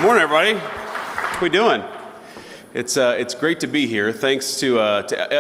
Good morning, everybody. How we doing? It's great to be here. Thanks to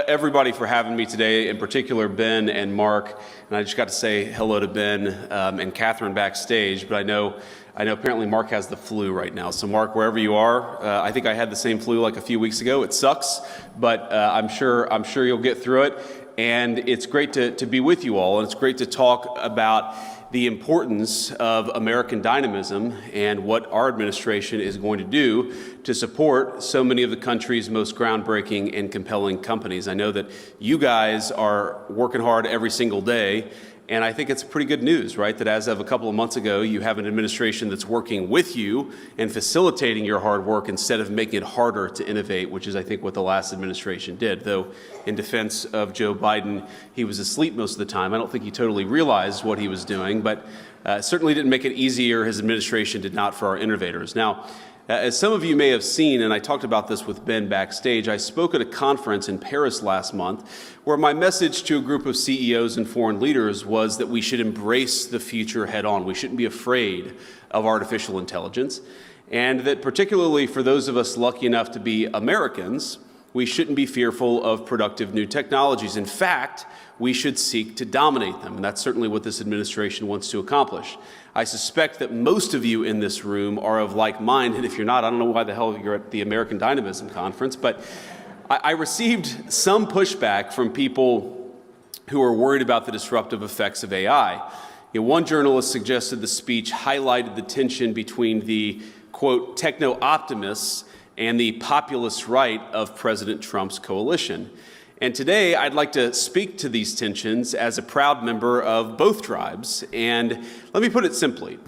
everybody for having me today, in particular Ben and Mark. And I just got to say hello to Ben and Catherine backstage. But I know apparently Mark has the flu right now. So Mark, wherever you are, I think I had the same flu like a few weeks ago. It sucks, but I'm sure you'll get through it. And it's great to be with you all, and it's great to talk about the importance of American dynamism and what our administration is going to do to support so many of the country's most groundbreaking and compelling companies. I know that you guys are working hard every single day, and I think it's pretty good news, right? That as of a couple of months ago, you have an administration that's working with you and facilitating your hard work instead of making it harder to innovate, which is, I think, what the last administration did. Though, in defense of Joe Biden, he was asleep most of the time. I don't think he totally realized what he was doing, but certainly didn't make it easier. His administration did not for our innovators. Now, as some of you may have seen, and I talked about this with Ben backstage, I spoke at a conference in Paris last month where my message to a group of CEOs and foreign leaders was that we should embrace the future head on. We shouldn't be afraid of artificial intelligence, and that particularly for those of us lucky enough to be Americans, we shouldn't be fearful of productive new technologies. In fact, we should seek to dominate them, and that's certainly what this administration wants to accomplish. I suspect that most of you in this room are of like mind, and if you're not, I don't know why the hell you're at the American Dynamism conference, but I received some pushback from people who are worried about the disruptive effects of AI. One journalist suggested the speech highlighted the tension between the, quote, techno-optimists and the populist right of President Trump's coalition. And today, I'd like to speak to these tensions as a proud member of both tribes. And let me put it simply.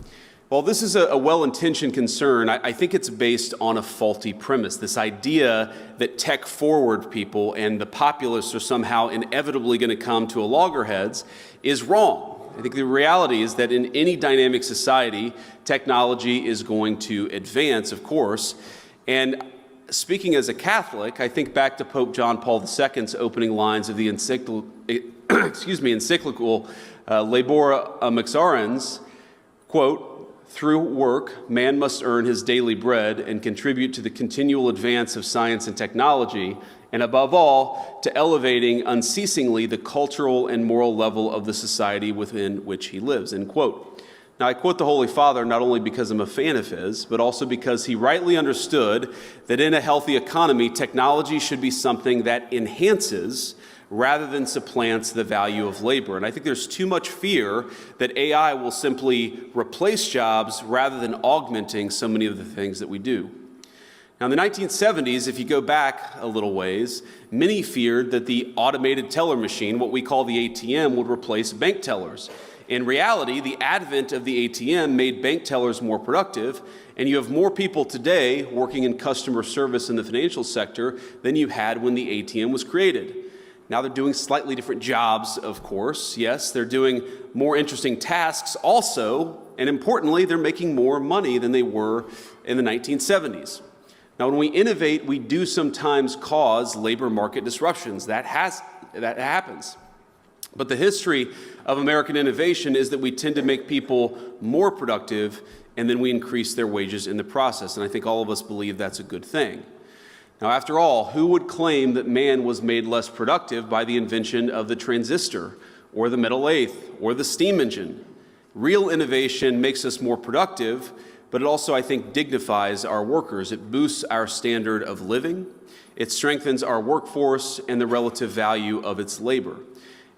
While this is a well-intentioned concern, I think it's based on a faulty premise. This idea that tech-forward people and the populists are somehow inevitably going to come to a loggerheads is wrong. I think the reality is that in any dynamic society, technology is going to advance, of course. And speaking as a Catholic, I think back to Pope John Paul II's opening lines of the encyclical Labora Mixarens, quote, "Through work, man must earn his daily bread and contribute to the continual advance of science and technology, and above all, to elevating unceasingly the cultural and moral level of the society within which he lives," end quote. Now, I quote the Holy Father not only because I'm a fan of his, but also because he rightly understood that in a healthy economy, technology should be something that enhances rather than supplants the value of labor. And I think there's too much fear that AI will simply replace jobs rather than augmenting so many of the things that we do. Now, in the 1970s, if you go back a little ways, many feared that the automated teller machine, what we call the ATM, would replace bank tellers. In reality, the advent of the ATM made bank tellers more productive, and you have more people today working in customer service in the financial sector than you had when the ATM was created. Now they're doing slightly different jobs, of course. Yes, they're doing more interesting tasks also, and importantly, they're making more money than they were in the 1970s. Now, when we innovate, we do sometimes cause labor market disruptions. That happens. But the history of American innovation is that we tend to make people more productive, and then we increase their wages in the process. And I think all of us believe that's a good thing. Now, after all, who would claim that man was made less productive by the invention of the transistor, or the metal lathe, or the steam engine? Real innovation makes us more productive, but it also, I think, dignifies our workers. It boosts our standard of living. It strengthens our workforce and the relative value of its labor.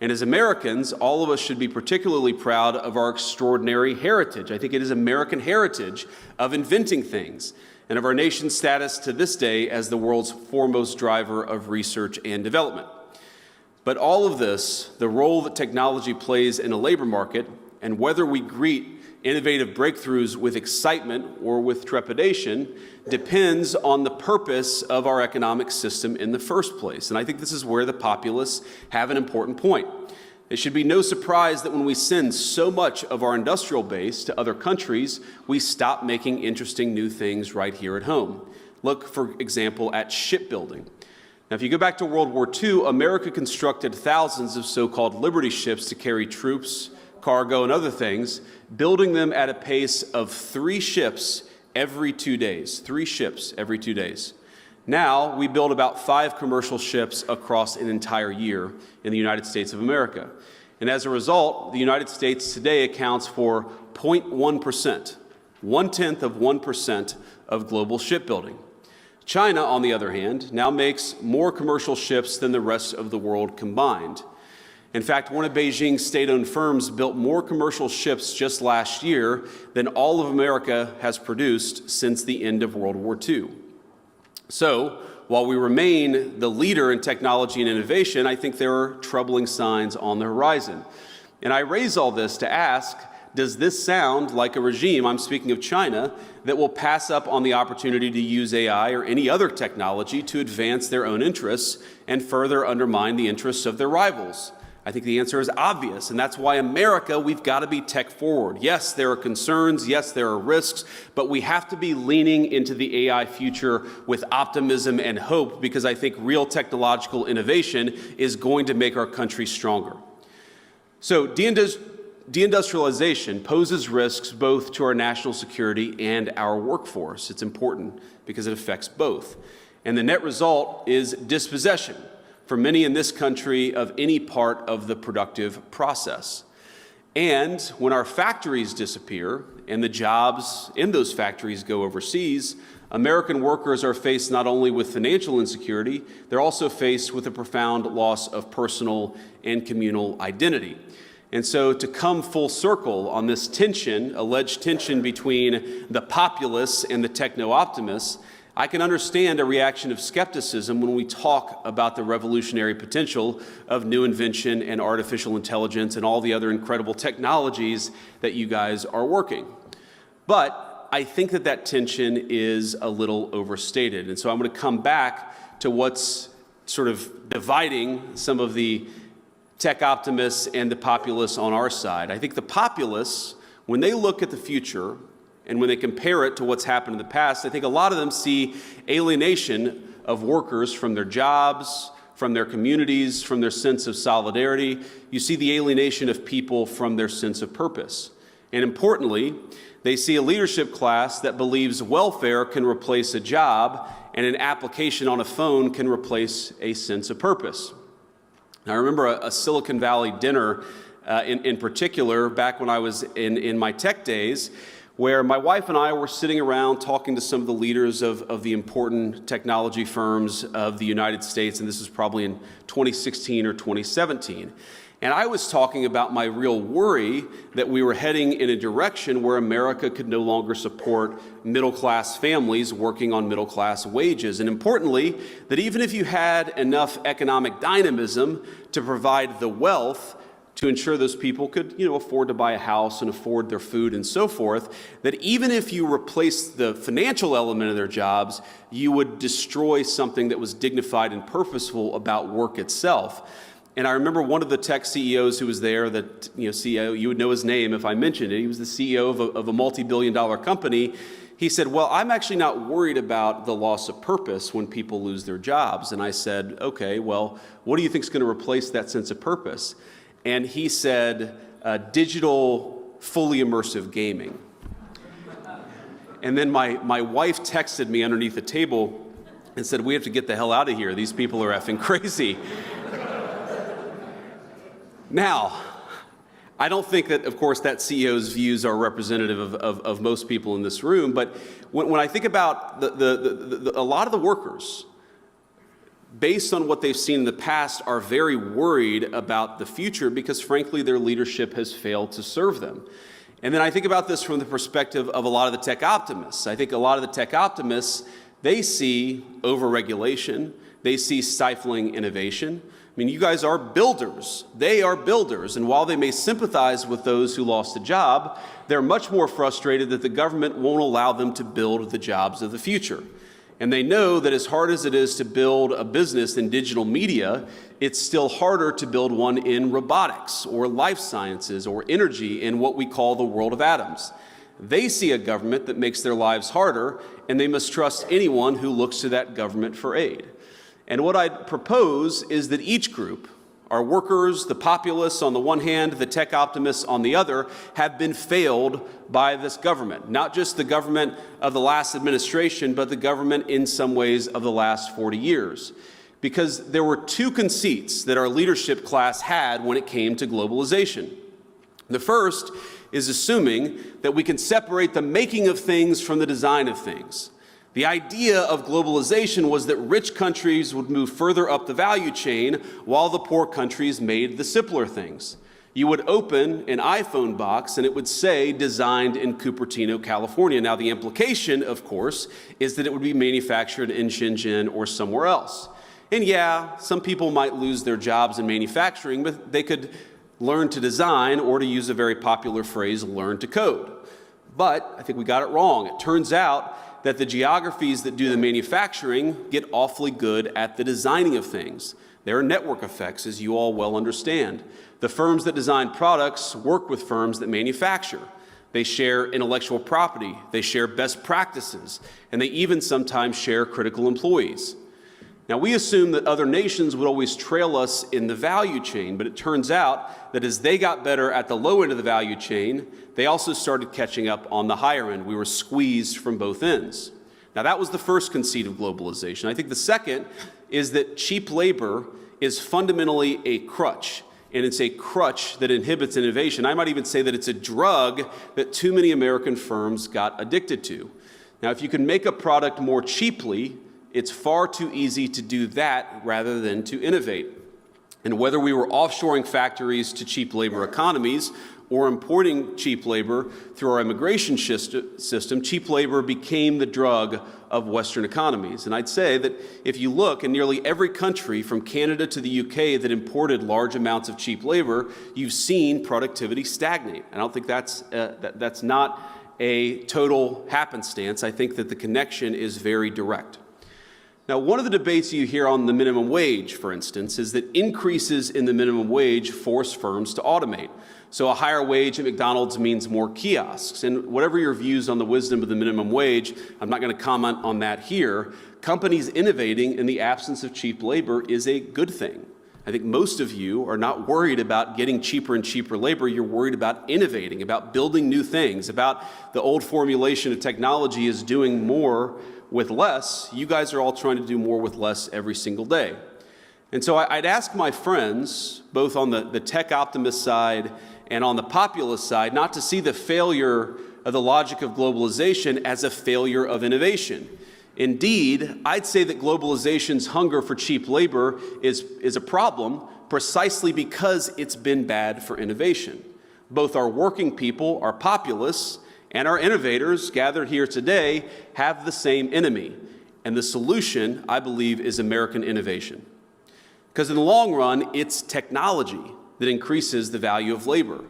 And as Americans, all of us should be particularly proud of our extraordinary heritage. I think it is American heritage of inventing things, and of our nation's status to this day as the world's foremost driver of research and development. But all of this, the role that technology plays in a labor market, and whether we greet innovative breakthroughs with excitement or with trepidation, depends on the purpose of our economic system in the first place. And I think this is where the populists have an important point. It should be no surprise that when we send so much of our industrial base to other countries, we stop making interesting new things right here at home. Look, for example, at shipbuilding. Now, if you go back to World War II, America constructed thousands of so-called Liberty ships to carry troops, cargo, and other things, building them at a pace of 3 ships every 2 days, 3 ships every 2 days. Now we build about 5 commercial ships across an entire year in the United States of America. And as a result, the United States today accounts for 0.1%, 0.1% of global shipbuilding. China, on the other hand, now makes more commercial ships than the rest of the world combined. In fact, one of Beijing's state-owned firms built more commercial ships just last year than all of America has produced since the end of World War II. So, while we remain the leader in technology and innovation, I think there are troubling signs on the horizon. And I raise all this to ask, does this sound like a regime, I'm speaking of China, that will pass up on the opportunity to use AI or any other technology to advance their own interests and further undermine the interests of their rivals? I think the answer is obvious, and that's why America, we've got to be tech forward. Yes, there are concerns, yes, there are risks, but we have to be leaning into the AI future with optimism and hope, because I think real technological innovation is going to make our country stronger. So deindustrialization poses risks both to our national security and our workforce. It's important because it affects both. And the net result is dispossession for many in this country of any part of the productive process. And when our factories disappear and the jobs in those factories go overseas, American workers are faced not only with financial insecurity, they're also faced with a profound loss of personal and communal identity. And so to come full circle on this tension, alleged tension between the populace and the techno-optimists, I can understand a reaction of skepticism when we talk about the revolutionary potential of new invention and artificial intelligence and all the other incredible technologies that you guys are working. But I think that that tension is a little overstated. And so I'm going to come back to what's sort of dividing some of the tech optimists and the populists on our side. I think the populists, when they look at the future, and when they compare it to what's happened in the past, I think a lot of them see alienation of workers from their jobs, from their communities, from their sense of solidarity. You see the alienation of people from their sense of purpose. And importantly, they see a leadership class that believes welfare can replace a job and an application on a phone can replace a sense of purpose. Now, I remember a Silicon Valley dinner in particular back when I was in my tech days, where my wife and I were sitting around talking to some of the leaders of the important technology firms of the United States, and this was probably in 2016 or 2017. And I was talking about my real worry that we were heading in a direction where America could no longer support middle-class families working on middle-class wages. And importantly, that even if you had enough economic dynamism to provide the wealth to ensure those people could, afford to buy a house and afford their food and so forth, that even if you replaced the financial element of their jobs, you would destroy something that was dignified and purposeful about work itself. And I remember one of the tech CEOs who was there, CEO, you would know his name if I mentioned it. He was the CEO of a multi-billion-dollar company. He said, well, I'm actually not worried about the loss of purpose when people lose their jobs. And I said, okay, well, what do you think is going to replace that sense of purpose? And he said, digital, fully immersive gaming. And then my wife texted me underneath the table and said, we have to get the hell out of here. These people are effing crazy. Now, I don't think that, of course, that CEO's views are representative of most people in this room, but when I think about a lot of the workers, based on what they've seen in the past, are very worried about the future because, frankly, their leadership has failed to serve them. And then I think about this from the perspective of a lot of the tech optimists. I think a lot of the tech optimists, they see overregulation, they see stifling innovation. I mean, you guys are builders. They are builders. And while they may sympathize with those who lost a job, they're much more frustrated that the government won't allow them to build the jobs of the future. And they know that as hard as it is to build a business in digital media, it's still harder to build one in robotics or life sciences or energy in what we call the world of atoms. They see a government that makes their lives harder, and they must trust anyone who looks to that government for aid. And what I'd propose is that each group, Our workers, the populists on the one hand, the tech optimists on the other, have been failed by this government. Not just the government of the last administration, but the government in some ways of the last 40 years. Because there were two conceits that our leadership class had when it came to globalization. The first is assuming that we can separate the making of things from the design of things. The idea of globalization was that rich countries would move further up the value chain while the poor countries made the simpler things. You would open an iPhone box and it would say designed in Cupertino, California. Now the implication, of course, is that it would be manufactured in Shenzhen or somewhere else. And yeah, some people might lose their jobs in manufacturing, but they could learn to design, or to use a very popular phrase, learn to code. But I think we got it wrong. It turns out that the geographies that do the manufacturing get awfully good at the designing of things. There are network effects, as you all well understand. The firms that design products work with firms that manufacture. They share intellectual property, they share best practices, and they even sometimes share critical employees. Now, we assume that other nations would always trail us in the value chain, but it turns out that as they got better at the low end of the value chain, they also started catching up on the higher end. We were squeezed from both ends. Now, that was the first conceit of globalization. I think the second is that cheap labor is fundamentally a crutch, and it's a crutch that inhibits innovation. I might even say that it's a drug that too many American firms got addicted to. Now, if you can make a product more cheaply, it's far too easy to do that rather than to innovate. And whether we were offshoring factories to cheap labor economies or importing cheap labor through our immigration system, cheap labor became the drug of Western economies. And I'd say that if you look in nearly every country from Canada to the UK that imported large amounts of cheap labor, you've seen productivity stagnate. I don't think that's not a total happenstance. I think that the connection is very direct. Now, one of the debates you hear on the minimum wage, for instance, is that increases in the minimum wage force firms to automate. So a higher wage at McDonald's means more kiosks. And whatever your views on the wisdom of the minimum wage, I'm not going to comment on that here. Companies innovating in the absence of cheap labor is a good thing. I think most of you are not worried about getting cheaper and cheaper labor. You're worried about innovating, about building new things, about the old formulation of technology is doing more with less. You guys are all trying to do more with less every single day. And so I'd ask my friends, both on the tech optimist side and on the populist side, not to see the failure of the logic of globalization as a failure of innovation. Indeed, I'd say that globalization's hunger for cheap labor is a problem precisely because it's been bad for innovation. Both our working people, our populists, and our innovators gathered here today have the same enemy. And the solution, I believe, is American innovation. Because in the long run, it's technology that increases the value of labor.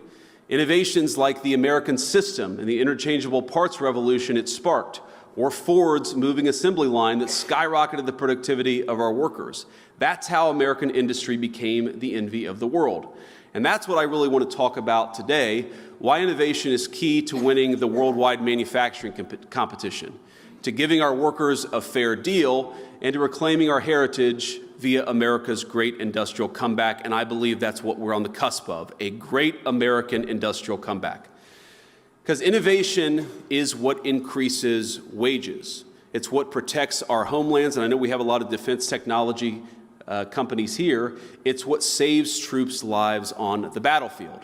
Innovations like the American system and the interchangeable parts revolution it sparked, or Ford's moving assembly line that skyrocketed the productivity of our workers. That's how American industry became the envy of the world. And that's what I really want to talk about today, why innovation is key to winning the worldwide manufacturing competition, to giving our workers a fair deal, and to reclaiming our heritage via America's great industrial comeback. And I believe that's what we're on the cusp of, a great American industrial comeback. Because innovation is what increases wages. It's what protects our homelands, and I know we have a lot of defense technology companies here. It's what saves troops' lives on the battlefield.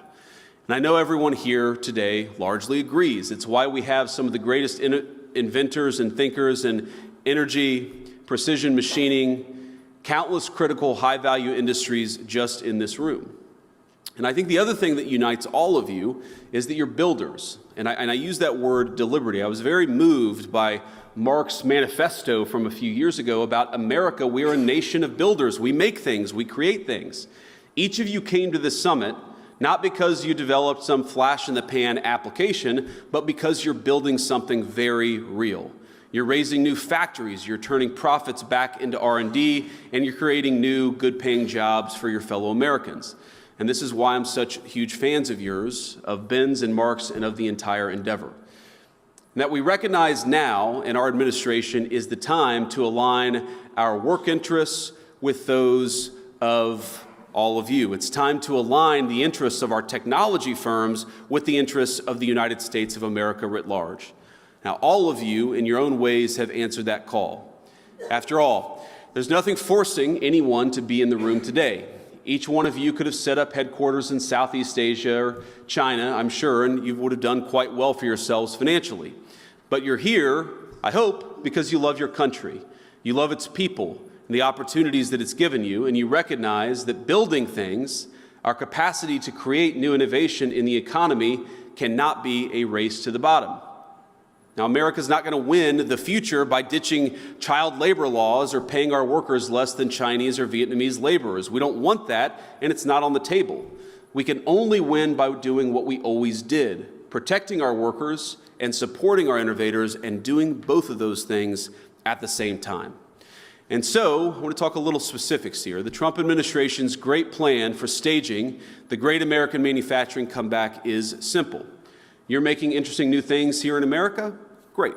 And I know everyone here today largely agrees. It's why we have some of the greatest inventors and thinkers in energy, precision machining, countless critical high-value industries just in this room. And I think the other thing that unites all of you is that you're builders. And I use that word deliberately. I was very moved by Mark's manifesto from a few years ago about America. We're a nation of builders. We make things, we create things. Each of you came to this summit not because you developed some flash-in-the-pan application, but because you're building something very real. You're raising new factories, you're turning profits back into R&D, and you're creating new, good-paying jobs for your fellow Americans. And this is why I'm such huge fans of yours, of Ben's and Mark's, and of the entire endeavor. And that we recognize now in our administration is the time to align our work interests with those of all of you. It's time to align the interests of our technology firms with the interests of the United States of America writ large. Now, all of you, in your own ways, have answered that call. After all, there's nothing forcing anyone to be in the room today. Each one of you could have set up headquarters in Southeast Asia or China, I'm sure, and you would have done quite well for yourselves financially. But you're here, I hope, because you love your country. You love its people and the opportunities that it's given you, and you recognize that building things, our capacity to create new innovation in the economy, cannot be a race to the bottom. Now, America's not going to win the future by ditching child labor laws or paying our workers less than Chinese or Vietnamese laborers. We don't want that, and it's not on the table. We can only win by doing what we always did, protecting our workers and supporting our innovators, and doing both of those things at the same time. And so, I want to talk a little specifics here. The Trump administration's great plan for staging the great American manufacturing comeback is simple. You're making interesting new things here in America? Great.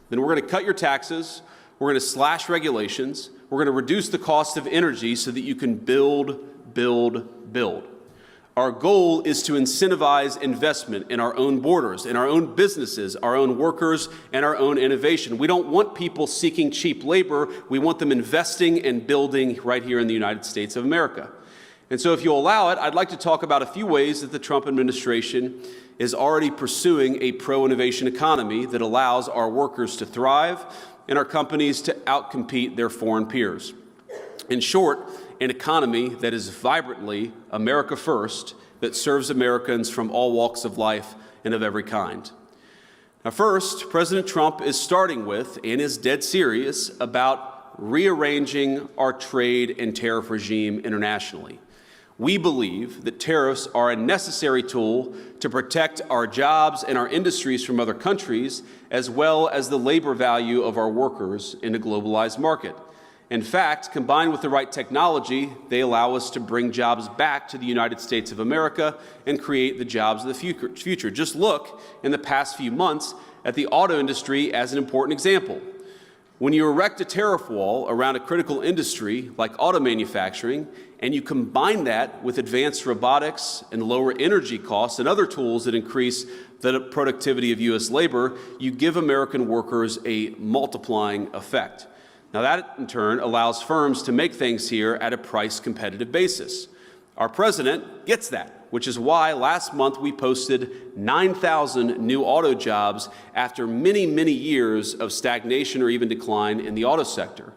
Then we're going to cut your taxes, we're going to slash regulations, we're going to reduce the cost of energy so that you can build, build, build. Our goal is to incentivize investment in our own borders, in our own businesses, our own workers, and our own innovation. We don't want people seeking cheap labor. We want them investing and building right here in the United States of America. And so if you'll allow it, I'd like to talk about a few ways that the Trump administration is already pursuing a pro-innovation economy that allows our workers to thrive and our companies to outcompete their foreign peers. In short, an economy that is vibrantly America first, that serves Americans from all walks of life and of every kind. Now, first, President Trump is starting with, and is dead serious, about rearranging our trade and tariff regime internationally. We believe that tariffs are a necessary tool to protect our jobs and our industries from other countries, as well as the labor value of our workers in a globalized market. In fact, combined with the right technology, they allow us to bring jobs back to the United States of America and create the jobs of the future. Just look in the past few months at the auto industry as an important example. When you erect a tariff wall around a critical industry like auto manufacturing, and you combine that with advanced robotics and lower energy costs and other tools that increase the productivity of U.S. labor, you give American workers a multiplying effect. Now that, in turn, allows firms to make things here at a price-competitive basis. Our president gets that, which is why last month we posted 9,000 new auto jobs after many, many years of stagnation or even decline in the auto sector.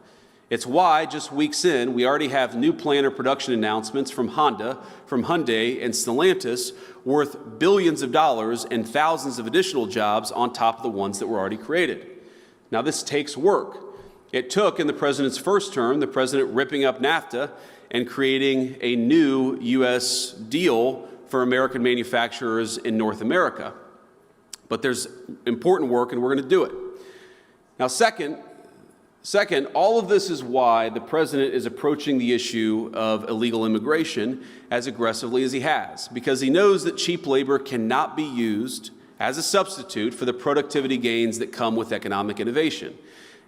It's why, just weeks in, we already have new plant or production announcements from Honda, from Hyundai, and Stellantis worth billions of dollars and thousands of additional jobs on top of the ones that were already created. Now, this takes work. It took, in the president's first term, the president ripping up NAFTA and creating a new U.S. deal for American manufacturers in North America. But there's important work, and we're going to do it. Now, second, all of this is why the president is approaching the issue of illegal immigration as aggressively as he has, because he knows that cheap labor cannot be used as a substitute for the productivity gains that come with economic innovation.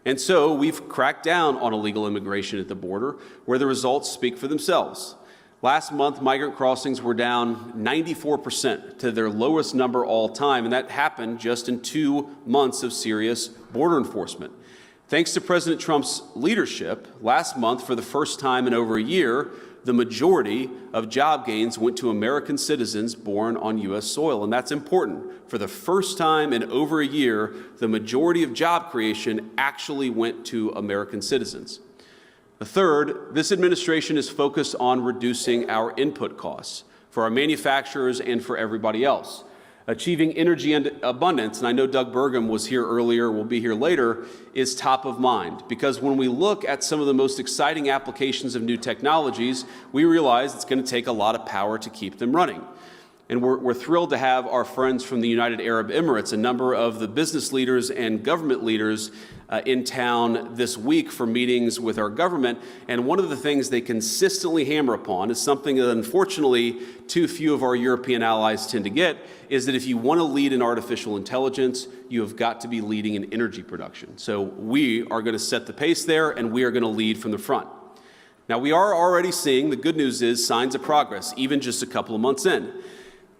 And so we've cracked down on illegal immigration at the border, where the results speak for themselves. Last month, migrant crossings were down 94% to their lowest number all time, and that happened just in 2 months of serious border enforcement. Thanks to President Trump's leadership, last month, for the first time in over a year, the majority of job gains went to American citizens born on U.S. soil, and that's important. For the first time in over a year, the majority of job creation actually went to American citizens. The third, this administration is focused on reducing our input costs for our manufacturers and for everybody else. Achieving energy abundance, and I know Doug Burgum was here earlier, will be here later, is top of mind. Because when we look at some of the most exciting applications of new technologies, we realize it's going to take a lot of power to keep them running. And we're thrilled to have our friends from the United Arab Emirates, a number of the business leaders and government leaders in town this week for meetings with our government. And one of the things they consistently hammer upon is something that unfortunately too few of our European allies tend to get, is that if you want to lead in artificial intelligence, you have got to be leading in energy production. So we are going to set the pace there, and we are going to lead from the front. Now, we are already seeing, the good news is, signs of progress, even just a couple of months in.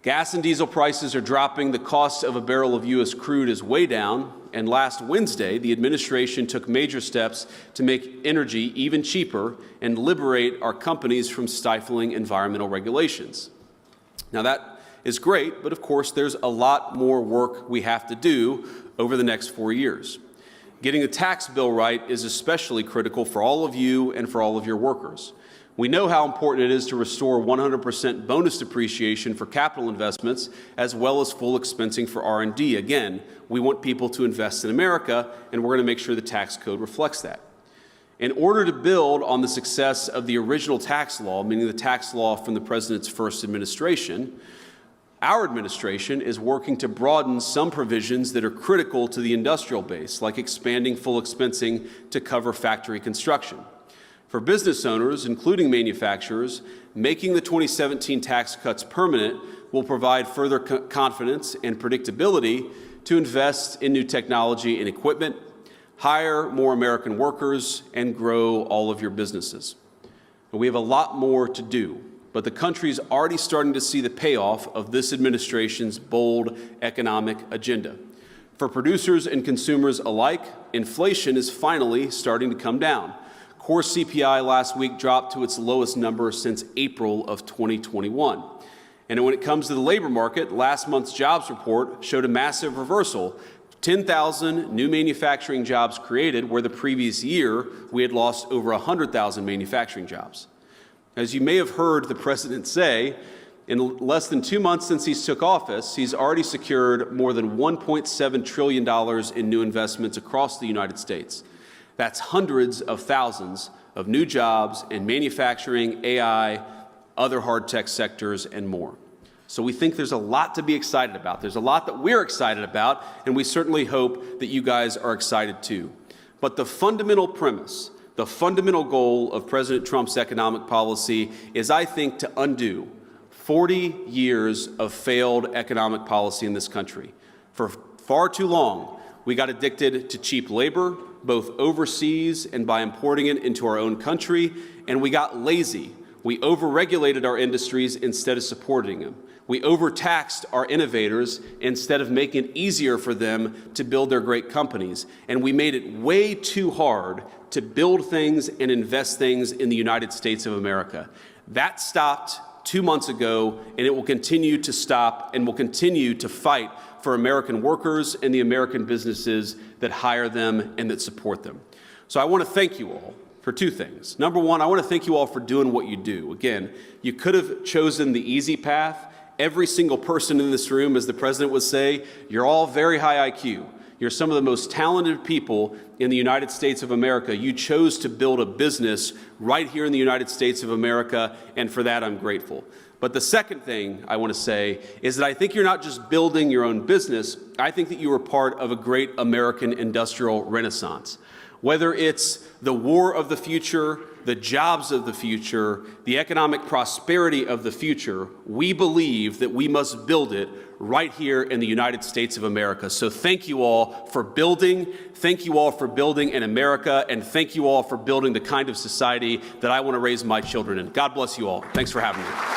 Gas and diesel prices are dropping, the cost of a barrel of U.S. crude is way down, and last Wednesday, the administration took major steps to make energy even cheaper and liberate our companies from stifling environmental regulations. Now, that is great, but of course, there's a lot more work we have to do over the next 4 years. Getting the tax bill right is especially critical for all of you and for all of your workers. We know how important it is to restore 100% bonus depreciation for capital investments, as well as full expensing for R&D. Again, we want people to invest in America, and we're going to make sure the tax code reflects that. In order to build on the success of the original tax law, meaning the tax law from the president's first administration, our administration is working to broaden some provisions that are critical to the industrial base, like expanding full expensing to cover factory construction. For business owners, including manufacturers, making the 2017 tax cuts permanent will provide further confidence and predictability to invest in new technology and equipment, hire more American workers, and grow all of your businesses. And we have a lot more to do, but the country is already starting to see the payoff of this administration's bold economic agenda. For producers and consumers alike, inflation is finally starting to come down. Core CPI last week dropped to its lowest number since April of 2021. And when it comes to the labor market, last month's jobs report showed a massive reversal. 10,000 new manufacturing jobs created, where the previous year we had lost over 100,000 manufacturing jobs. As you may have heard the president say, in less than 2 months since he took office, he's already secured more than $1.7 trillion in new investments across the United States. That's hundreds of thousands of new jobs in manufacturing, AI, other hard tech sectors, and more. So we think there's a lot to be excited about. There's a lot that we're excited about, and we certainly hope that you guys are excited too. But the fundamental premise, the fundamental goal of President Trump's economic policy is, I think, to undo 40 years of failed economic policy in this country. For far too long, we got addicted to cheap labor, both overseas and by importing it into our own country, and we got lazy. We overregulated our industries instead of supporting them. We overtaxed our innovators instead of making it easier for them to build their great companies. And we made it way too hard to build things and invest things in the United States of America. That stopped 2 months ago, and it will continue to stop, and will continue to fight for American workers and the American businesses that hire them and that support them. So I want to thank you all for two things. Number one, I want to thank you all for doing what you do. Again, you could have chosen the easy path. Every single person in this room, as the president would say, you're all very high IQ. You're some of the most talented people in the United States of America. You chose to build a business right here in the United States of America, and for that I'm grateful. But the second thing I want to say is that I think you're not just building your own business, I think that you are part of a great American industrial renaissance. Whether it's the war of the future, the jobs of the future, the economic prosperity of the future, we believe that we must build it right here in the United States of America. So thank you all for building. Thank you all for building in America, and thank you all for building the kind of society that I want to raise my children in. God bless you all. Thanks for having me.